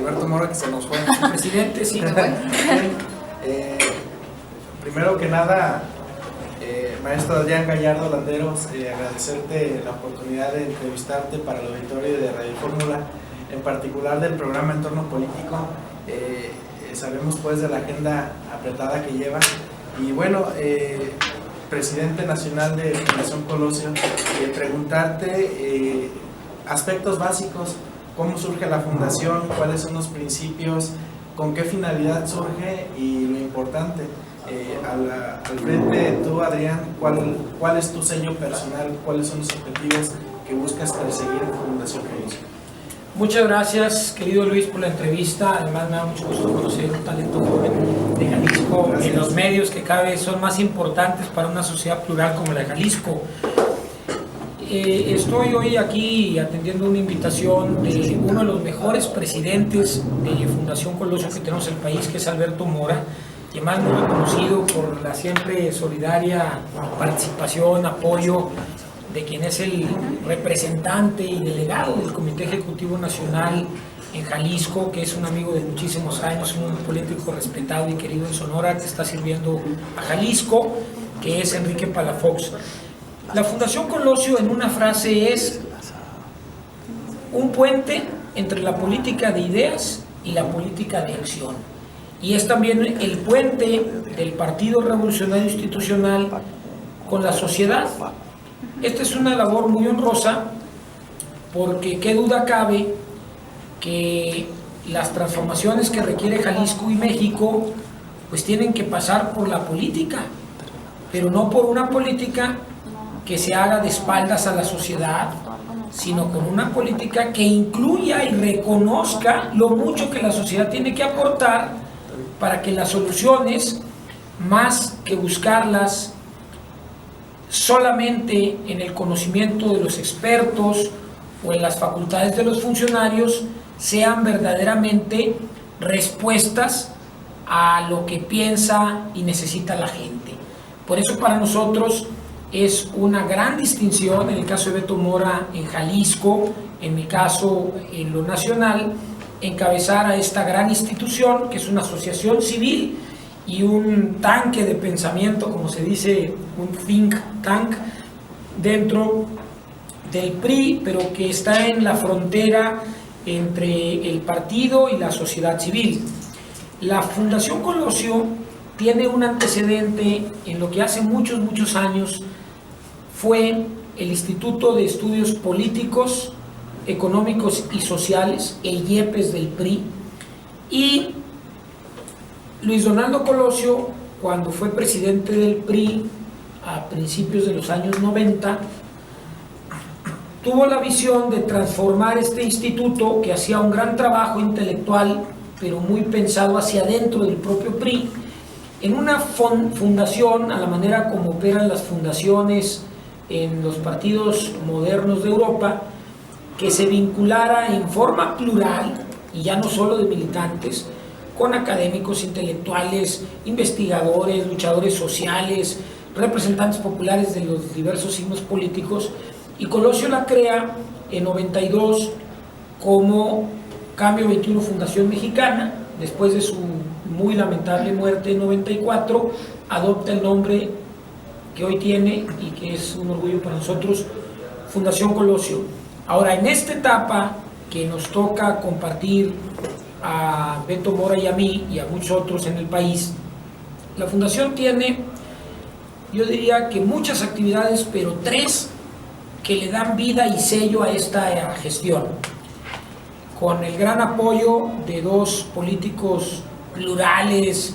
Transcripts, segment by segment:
Alberto Mora, que se nos fue. Presidente, sí. Primero que nada, maestro Adrián Gallardo Landeros, agradecerte la oportunidad de entrevistarte para el auditorio de Radio Fórmula, en particular del programa Entorno Político. Sabemos pues de la agenda apretada que lleva. Y bueno, presidente nacional de Fundación Colosio, preguntarte aspectos básicos: cómo surge la fundación, cuáles son los principios, con qué finalidad surge y lo importante, al frente tú, Adrián, ¿cuál es tu sello personal? ¿Cuáles son los objetivos que buscas perseguir en Fundación Colosio? Muchas gracias, querido Luis, por la entrevista. Además, me da mucho gusto conocer un talento joven de Jalisco. Gracias. En los medios que cada vez son más importantes para una sociedad plural como la de Jalisco. Estoy hoy aquí atendiendo una invitación de uno de los mejores presidentes de Fundación Colosio que tenemos en el país, que es Alberto Mora, que más muy reconocido por la siempre solidaria participación, apoyo de quien es el representante y delegado del Comité Ejecutivo Nacional en Jalisco, que es un amigo de muchísimos años, un político respetado y querido en Sonora, que está sirviendo a Jalisco, que es Enrique Palafox. La Fundación Colosio, en una frase, es un puente entre la política de ideas y la política de acción. Y es también el puente del Partido Revolucionario Institucional con la sociedad. Esta es una labor muy honrosa, porque qué duda cabe que las transformaciones que requiere Jalisco y México pues tienen que pasar por la política, pero no por una política que se haga de espaldas a la sociedad, sino con una política que incluya y reconozca lo mucho que la sociedad tiene que aportar para que las soluciones, más que buscarlas solamente en el conocimiento de los expertos o en las facultades de los funcionarios, sean verdaderamente respuestas a lo que piensa y necesita la gente. Por eso para nosotros es una gran distinción, en el caso de Beto Mora en Jalisco, en mi caso en lo nacional, encabezar a esta gran institución, que es una asociación civil y un tanque de pensamiento, como se dice, un think tank dentro del PRI, pero que está en la frontera entre el partido y la sociedad civil. La Fundación Colosio tiene un antecedente en lo que hace muchos años fue el Instituto de Estudios Políticos, Económicos y Sociales, el IEPES del PRI, y Luis Donaldo Colosio, cuando fue presidente del PRI a principios de los años 90, tuvo la visión de transformar este instituto, que hacía un gran trabajo intelectual, pero muy pensado hacia adentro del propio PRI, en una fundación, a la manera como operan las fundaciones en los partidos modernos de Europa, que se vinculara en forma plural, y ya no solo de militantes, con académicos, intelectuales, investigadores, luchadores sociales, representantes populares de los diversos signos políticos. Y Colosio la crea en 92 como Cambio 21 Fundación Mexicana. Después de su muy lamentable muerte en 94, adopta el nombre que hoy tiene y que es un orgullo para nosotros, Fundación Colosio. Ahora, en esta etapa que nos toca compartir a Beto Mora y a mí y a muchos otros en el país, la Fundación tiene, yo diría que muchas actividades, pero 3 que le dan vida y sello a esta gestión, con el gran apoyo de 2 políticos plurales,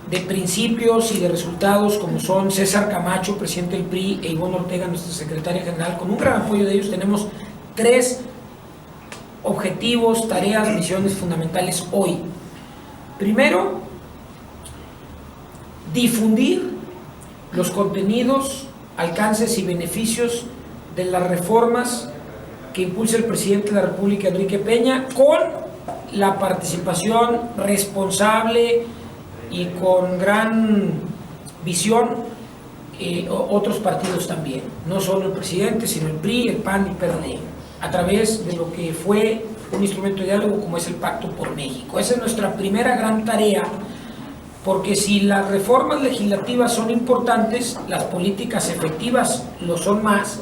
de principios y de resultados, como son César Camacho, presidente del PRI, e Ivonne Ortega, nuestra secretaria general. Con un gran apoyo de ellos tenemos 3 objetivos, tareas, misiones fundamentales hoy. Primero, difundir los contenidos, alcances y beneficios de las reformas que impulsa el presidente de la República, Enrique Peña, con la participación responsable y con gran visión otros partidos también, no solo el presidente, sino el PRI, el PAN y el PRD, a través de lo que fue un instrumento de diálogo como es el Pacto por México. Esa es nuestra primera gran tarea, porque si las reformas legislativas son importantes, las políticas efectivas lo son más,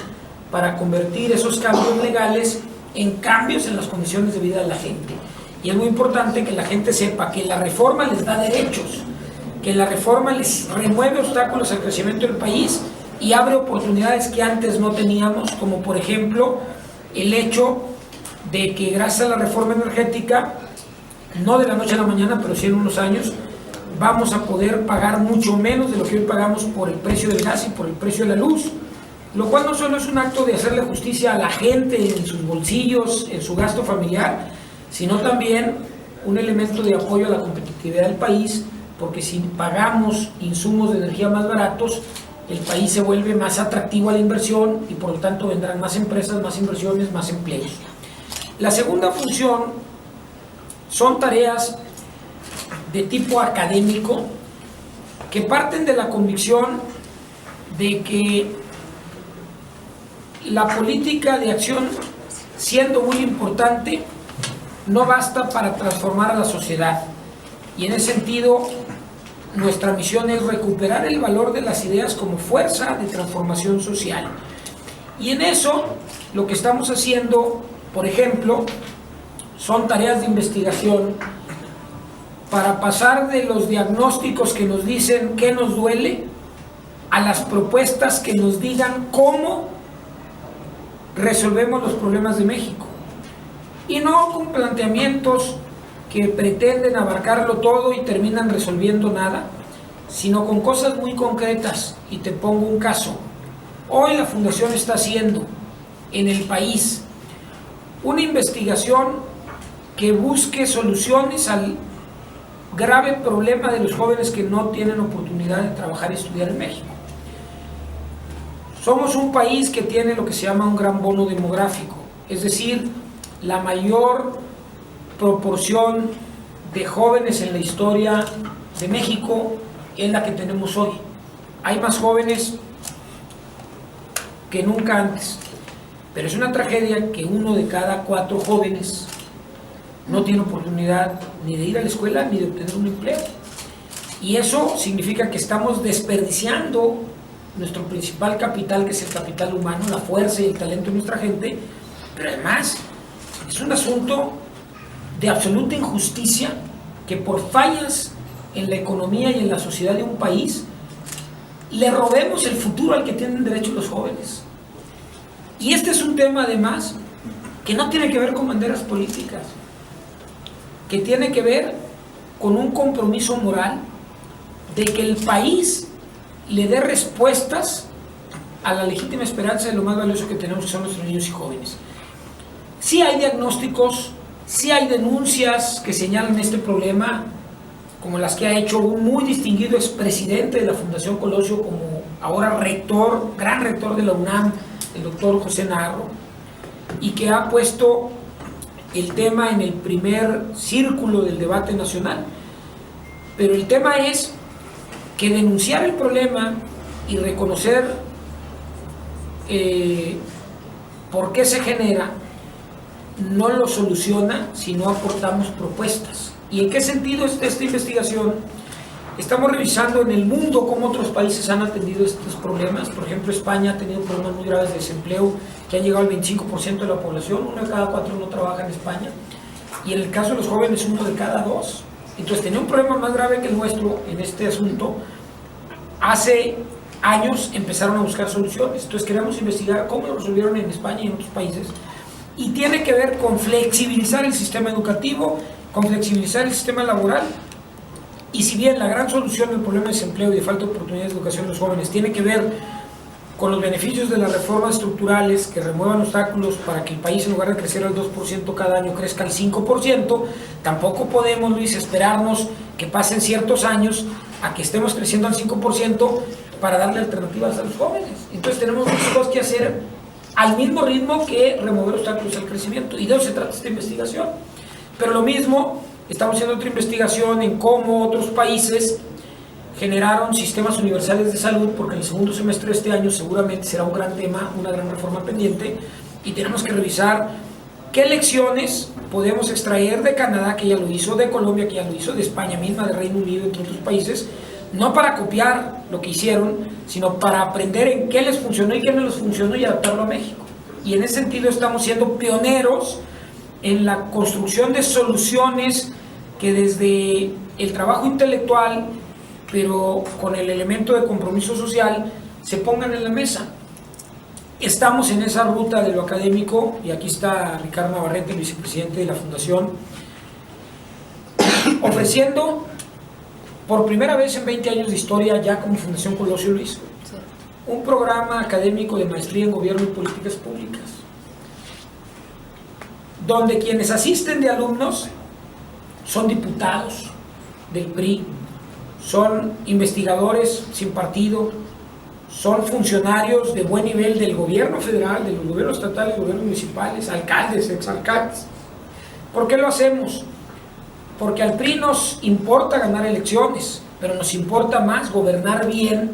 para convertir esos cambios legales en cambios en las condiciones de vida de la gente. Y es muy importante que la gente sepa que la reforma les da derechos, que la reforma les remueve obstáculos al crecimiento del país y abre oportunidades que antes no teníamos, como por ejemplo el hecho de que gracias a la reforma energética, no de la noche a la mañana, pero sí en unos años, vamos a poder pagar mucho menos de lo que hoy pagamos por el precio del gas y por el precio de la luz, lo cual no solo es un acto de hacerle justicia a la gente en sus bolsillos, en su gasto familiar, sino también un elemento de apoyo a la competitividad del país, porque si pagamos insumos de energía más baratos, el país se vuelve más atractivo a la inversión y por lo tanto vendrán más empresas, más inversiones, más empleos. La segunda función son tareas de tipo académico que parten de la convicción de que la política de acción, siendo muy importante, no basta para transformar a la sociedad. Y en ese sentido, nuestra misión es recuperar el valor de las ideas como fuerza de transformación social. Y en eso, lo que estamos haciendo, por ejemplo, son tareas de investigación para pasar de los diagnósticos que nos dicen qué nos duele a las propuestas que nos digan cómo resolvemos los problemas de México. Y no con planteamientos que pretenden abarcarlo todo y terminan resolviendo nada, sino con cosas muy concretas. Y te pongo un caso. Hoy la Fundación está haciendo en el país una investigación que busque soluciones al grave problema de los jóvenes que no tienen oportunidad de trabajar y estudiar en México. Somos un país que tiene lo que se llama un gran bono demográfico, es decir, la mayor proporción de jóvenes en la historia de México es la que tenemos hoy. Hay más jóvenes que nunca antes, pero es una tragedia que 1 de cada 4 jóvenes no tiene oportunidad ni de ir a la escuela ni de obtener un empleo. Y eso significa que estamos desperdiciando nuestro principal capital, que es el capital humano, la fuerza y el talento de nuestra gente, pero además es un asunto de absoluta injusticia que por fallas en la economía y en la sociedad de un país le robemos el futuro al que tienen derecho los jóvenes. Y este es un tema además que no tiene que ver con banderas políticas, que tiene que ver con un compromiso moral de que el país le dé respuestas a la legítima esperanza de lo más valioso que tenemos, que son nuestros niños y jóvenes. Sí hay diagnósticos, sí hay denuncias que señalan este problema, como las que ha hecho un muy distinguido expresidente de la Fundación Colosio, como ahora rector, gran rector de la UNAM, el doctor José Narro, y que ha puesto el tema en el primer círculo del debate nacional. Pero el tema es que denunciar el problema y reconocer por qué se genera no lo soluciona si no aportamos propuestas. ¿Y en qué sentido es esta investigación? Estamos revisando en el mundo cómo otros países han atendido estos problemas. Por ejemplo, España ha tenido problemas muy graves de desempleo que han llegado al 25% de la población. 1 de cada 4 no trabaja en España. Y en el caso de los jóvenes, 1 de cada 2. Entonces tenía un problema más grave que el nuestro en este asunto. Hace años empezaron a buscar soluciones. Entonces queremos investigar cómo lo resolvieron en España y en otros países. Y tiene que ver con flexibilizar el sistema educativo, con flexibilizar el sistema laboral. Y si bien la gran solución del problema de desempleo y de falta de oportunidades de educación de los jóvenes tiene que ver con los beneficios de las reformas estructurales que remuevan obstáculos para que el país, en lugar de crecer al 2% cada año, crezca al 5%, tampoco podemos, Luis, esperarnos que pasen ciertos años a que estemos creciendo al 5% para darle alternativas a los jóvenes. Entonces tenemos muchas cosas que hacer al mismo ritmo que remover obstáculos al crecimiento, y de eso se trata esta investigación. Pero lo mismo, estamos haciendo otra investigación en cómo otros países generaron sistemas universales de salud, porque en el segundo semestre de este año seguramente será un gran tema, una gran reforma pendiente, y tenemos que revisar ¿Qué lecciones podemos extraer de Canadá, que ya lo hizo, de Colombia, que ya lo hizo, de España misma, de Reino Unido, entre otros países? No para copiar lo que hicieron, sino para aprender en qué les funcionó y qué no les funcionó y adaptarlo a México. Y en ese sentido estamos siendo pioneros en la construcción de soluciones que desde el trabajo intelectual, pero con el elemento de compromiso social, se pongan en la mesa. Estamos en esa ruta de lo académico, y aquí está Ricardo Navarrete, el vicepresidente de la Fundación, ofreciendo por primera vez en 20 años de historia, ya como Fundación Colosio Luis, un programa académico de maestría en gobierno y políticas públicas, donde quienes asisten de alumnos son diputados del PRI, son investigadores sin partido, son funcionarios de buen nivel del gobierno federal, de los gobiernos estatales, gobiernos municipales, alcaldes, exalcaldes. ¿Por qué lo hacemos? Porque al PRI nos importa ganar elecciones, pero nos importa más gobernar bien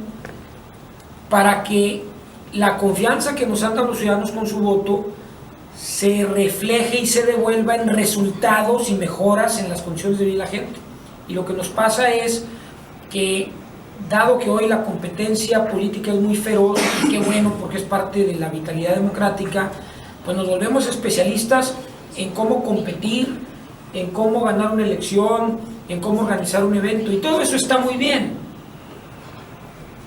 para que la confianza que nos han dado los ciudadanos con su voto se refleje y se devuelva en resultados y mejoras en las condiciones de vida de la gente. Y lo que nos pasa es que, dado que hoy la competencia política es muy feroz, y qué bueno porque es parte de la vitalidad democrática, pues nos volvemos especialistas en cómo competir, en cómo ganar una elección, en cómo organizar un evento, y todo eso está muy bien.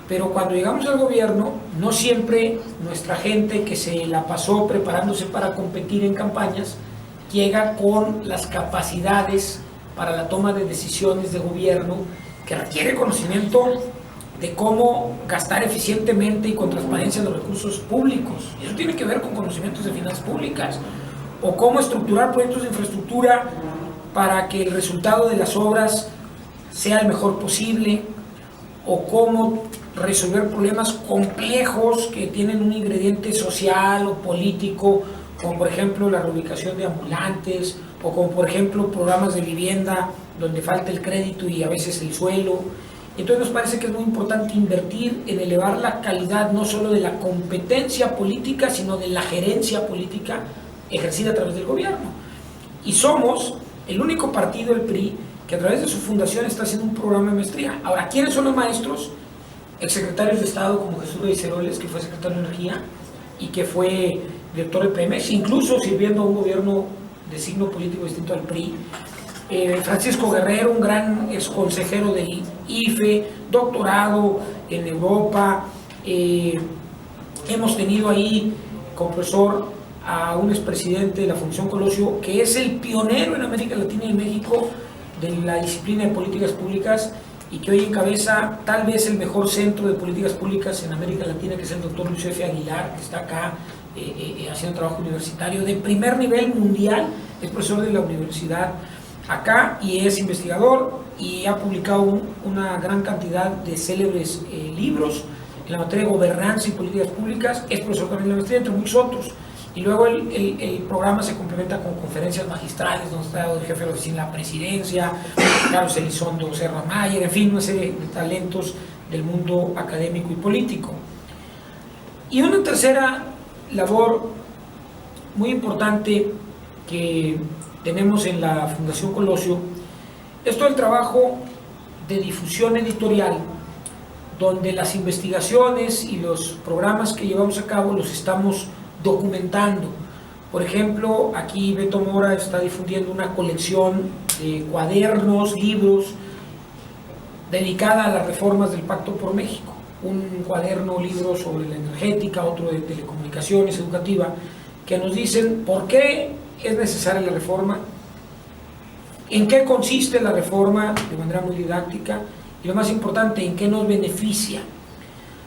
Pero cuando llegamos al gobierno, no siempre nuestra gente que se la pasó preparándose para competir en campañas, llega con las capacidades para la toma de decisiones de gobierno, que requiere conocimiento de cómo gastar eficientemente y con transparencia los recursos públicos. Y eso tiene que ver con conocimientos de finanzas públicas, o cómo estructurar proyectos de infraestructura para que el resultado de las obras sea el mejor posible, o cómo resolver problemas complejos que tienen un ingrediente social o político, como por ejemplo la reubicación de ambulantes, o como por ejemplo programas de vivienda donde falta el crédito y a veces el suelo. Entonces nos parece que es muy importante invertir en elevar la calidad no solo de la competencia política, sino de la gerencia política ejercida a través del gobierno. Y somos el único partido, el PRI, que a través de su fundación está haciendo un programa de maestría. Ahora, ¿quiénes son los maestros? Exsecretarios de Estado como Jesús Reyes Heroles, que fue secretario de Energía y que fue director de Pemex, incluso sirviendo a un gobierno de signo político distinto al PRI. Francisco Guerrero, un gran exconsejero del IFE, doctorado en Europa. Hemos tenido ahí como profesor a un expresidente de la Fundación Colosio, que es el pionero en América Latina y México de la disciplina de políticas públicas, y que hoy encabeza tal vez el mejor centro de políticas públicas en América Latina, que es el doctor Luis F. Aguilar, que está acá haciendo trabajo universitario de primer nivel mundial. Es profesor de la universidad acá y es investigador, y ha publicado una gran cantidad de célebres libros en la materia de gobernanza y políticas públicas. Es profesor también de la maestría, entre muchos otros. Y luego el programa se complementa con conferencias magistrales, donde está el jefe de la oficina de la presidencia, Carlos Elizondo Serra Mayer, en fin, una serie de talentos del mundo académico y político. Y una tercera labor muy importante que tenemos en la Fundación Colosio es todo el trabajo de difusión editorial, donde las investigaciones y los programas que llevamos a cabo los estamos documentando. Por ejemplo, aquí Beto Mora está difundiendo una colección de cuadernos, libros dedicada a las reformas del Pacto por México. Un cuaderno, libro sobre la energética, otro de telecomunicaciones, educativa, que nos dicen por qué es necesaria la reforma, en qué consiste la reforma de manera muy didáctica, y lo más importante, en qué nos beneficia.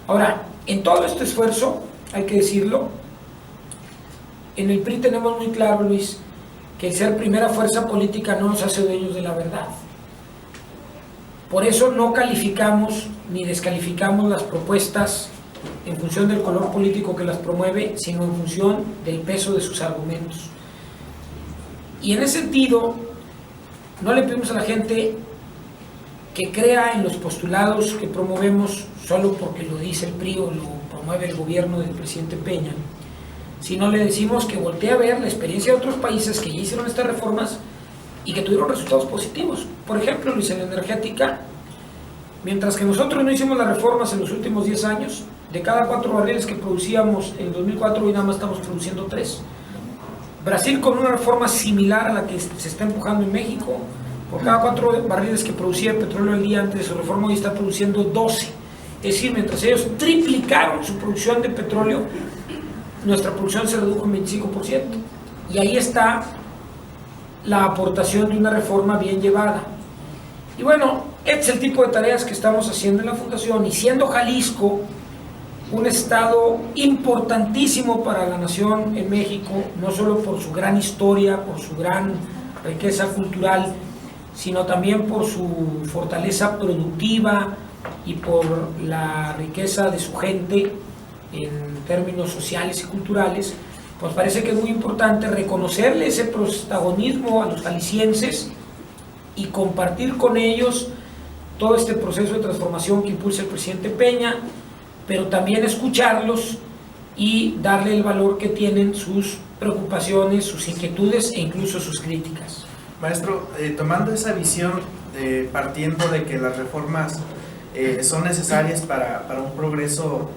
Ahora, en todo este esfuerzo, hay que decirlo, en el PRI tenemos muy claro, Luis, que el ser primera fuerza política no nos hace dueños de la verdad. Por eso no calificamos ni descalificamos las propuestas en función del color político que las promueve, sino en función del peso de sus argumentos. Y en ese sentido, no le pedimos a la gente que crea en los postulados que promovemos solo porque lo dice el PRI o lo promueve el gobierno del presidente Peña, sino le decimos que voltee a ver la experiencia de otros países que ya hicieron estas reformas y que tuvieron resultados positivos. Por ejemplo, Luis, en la energética, mientras que nosotros no hicimos las reformas en los últimos 10 años, de cada 4 barriles que producíamos en 2004, hoy nada más estamos produciendo 3. Brasil, con una reforma similar a la que se está empujando en México, por cada 4 barriles que producía petróleo al día antes de su reforma, hoy está produciendo 12. Es decir, mientras ellos triplicaron su producción de petróleo, nuestra producción se redujo en 25%. Y ahí está la aportación de una reforma bien llevada. Y bueno, este es el tipo de tareas que estamos haciendo en la Fundación, y siendo Jalisco un estado importantísimo para la nación en México, no solo por su gran historia, por su gran riqueza cultural, sino también por su fortaleza productiva y por la riqueza de su gente en términos sociales y culturales, pues parece que es muy importante reconocerle ese protagonismo a los jaliscienses y compartir con ellos todo este proceso de transformación que impulsa el presidente Peña, pero también escucharlos y darle el valor que tienen sus preocupaciones, sus inquietudes e incluso sus críticas. Maestro, tomando esa visión, partiendo de que las reformas son necesarias para un progreso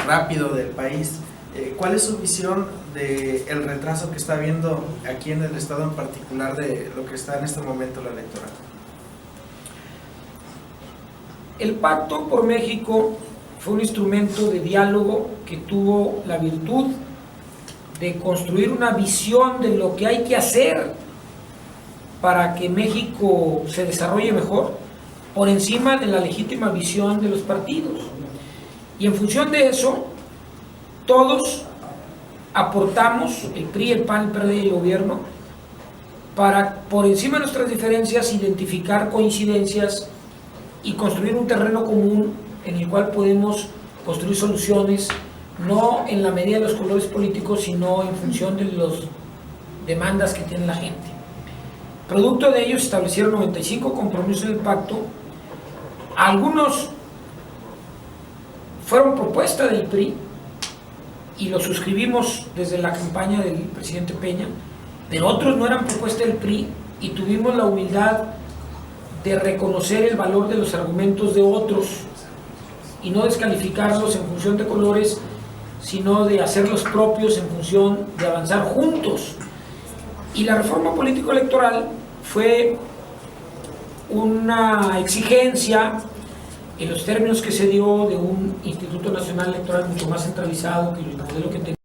rápido del país, ¿cuál es su visión del retraso que está habiendo aquí en el estado, en particular de lo que está en este momento la electoral? El Pacto por México fue un instrumento de diálogo que tuvo la virtud de construir una visión de lo que hay que hacer para que México se desarrolle mejor, por encima de la legítima visión de los partidos. Y en función de eso, todos aportamos, el PRI, el PAN, el PRD y el gobierno, para, por encima de nuestras diferencias, identificar coincidencias y construir un terreno común en el cual podemos construir soluciones, no en la medida de los colores políticos, sino en función de las demandas que tiene la gente. Producto de ello se establecieron 95 compromisos del pacto. Algunos fueron propuesta del PRI y los suscribimos desde la campaña del presidente Peña, pero otros no eran propuesta del PRI y tuvimos la humildad de reconocer el valor de los argumentos de otros y no descalificarlos en función de colores, sino de hacerlos propios en función de avanzar juntos. Y la reforma político-electoral fue una exigencia en los términos que se dio de un Instituto Nacional Electoral mucho más centralizado que el modelo que tenía